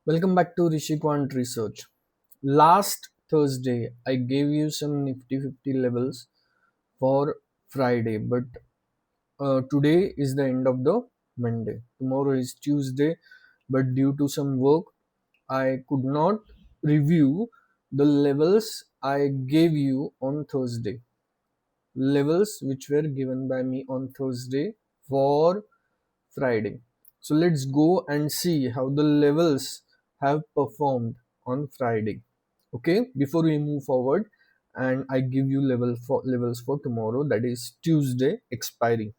Welcome back to Rishi Quant Research. Last Thursday, I gave you some Nifty 50 levels for Friday, but today is the end of the Monday. Tomorrow is Tuesday, but due to some work, I could not review the levels I gave you on Thursday. Levels which were given by me on Thursday for Friday. So let's go and see how the levels have performed on Friday. Okay, before we move forward, and I give you levels for tomorrow, that is Tuesday expiry.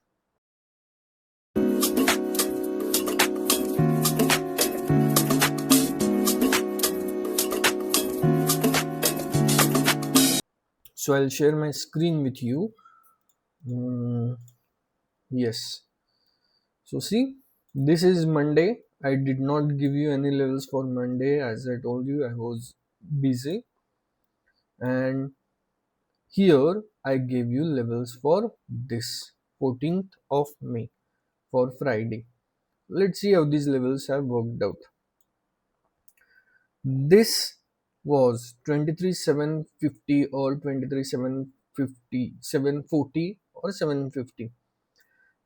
So I'll share my screen with you. Yes. So see, this is Monday. I did not give you any levels for Monday, as I told you I was busy, and here I gave you levels for this 14th of May for Friday. Let's see how these levels have worked out. This was 23,750 or 23,750, 740 or 750.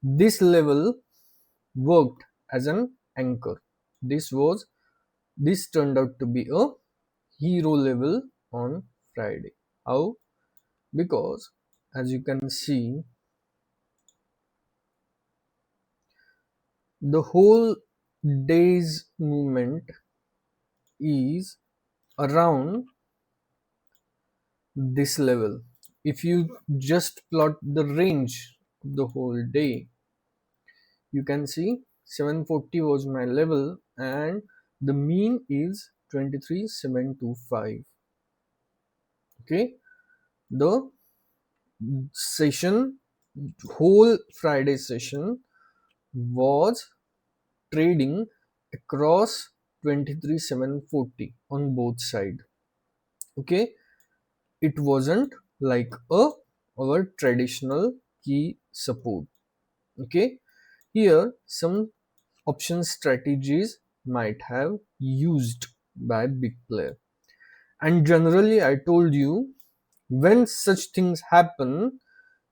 This level worked as an anchor. This turned out to be a hero level on Friday. How? Because as you can see, the whole day's movement is around this level. If you just plot the range of the whole day, you can see 740 was my level and the mean is 23,725. Okay, the session, whole Friday session was trading across 23,740 on both sides. Okay, it wasn't like our traditional key support. Okay, here some option strategies might have used by big player, and generally I told you, when such things happen,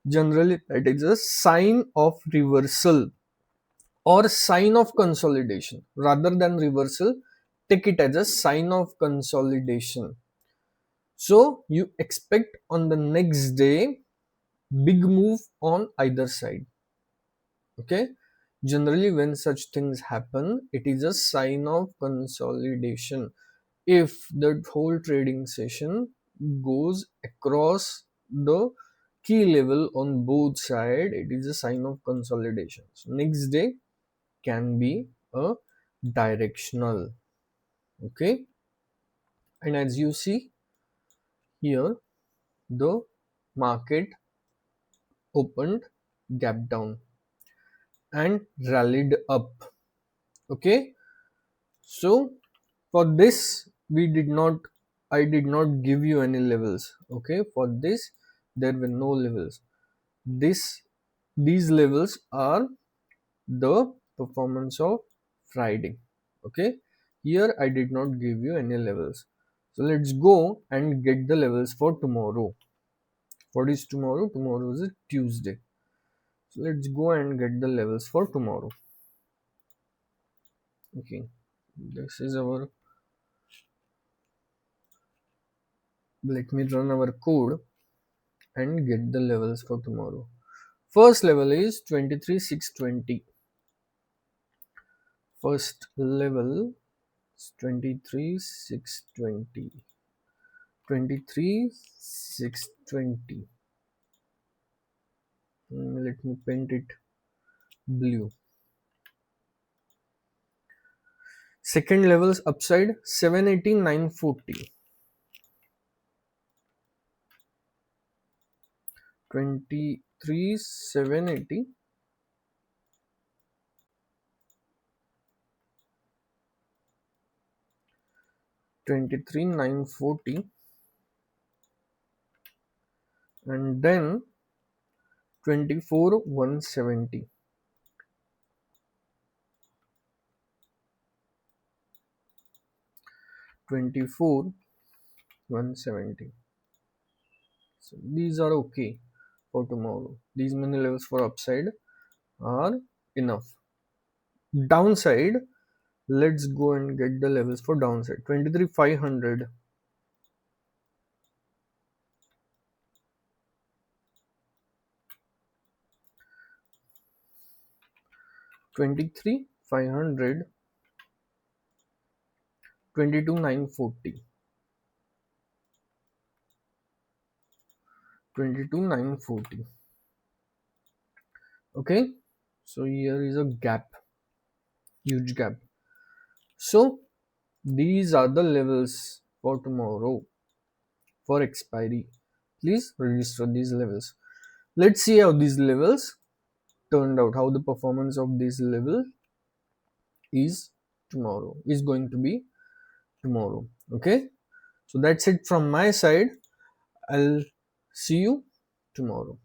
generally it is a sign of reversal or sign of consolidation. Rather than reversal, take it as a sign of consolidation. So you expect on the next day big move on either side. Okay, generally when such things happen, it is a sign of consolidation. If the whole trading session goes across the key level on both sides, it is a sign of consolidation. So next day can be a directional. Okay, and as you see here, the market opened gap down and rallied up. Okay, so for this I did not give you any levels. Okay, for this there were no levels. These levels are the performance of Friday. Okay, here I did not give you any levels. So let's go and get the levels for tomorrow. What is tomorrow? Tomorrow is a Tuesday. So let's go and get the levels for tomorrow. Okay, this is our, let me run our code and get the levels for tomorrow. First level is 23,620. First level is 23,620. 23,620. Let me paint it blue. Second level's upside 780, 940. 23,780. 23,940, and then 24,170. 24 170. So these are okay for tomorrow. These many levels for upside are enough. Downside, let's go and get the levels for downside. 23 500, 23 500, 22 940, 22 940. Okay, so here is a gap, huge gap. So these are the levels for tomorrow for expiry. Please register these levels. Let's see how these levels turned out, how the performance of this level is tomorrow, is going to be tomorrow. Okay, so that's it from my side. I'll see you tomorrow.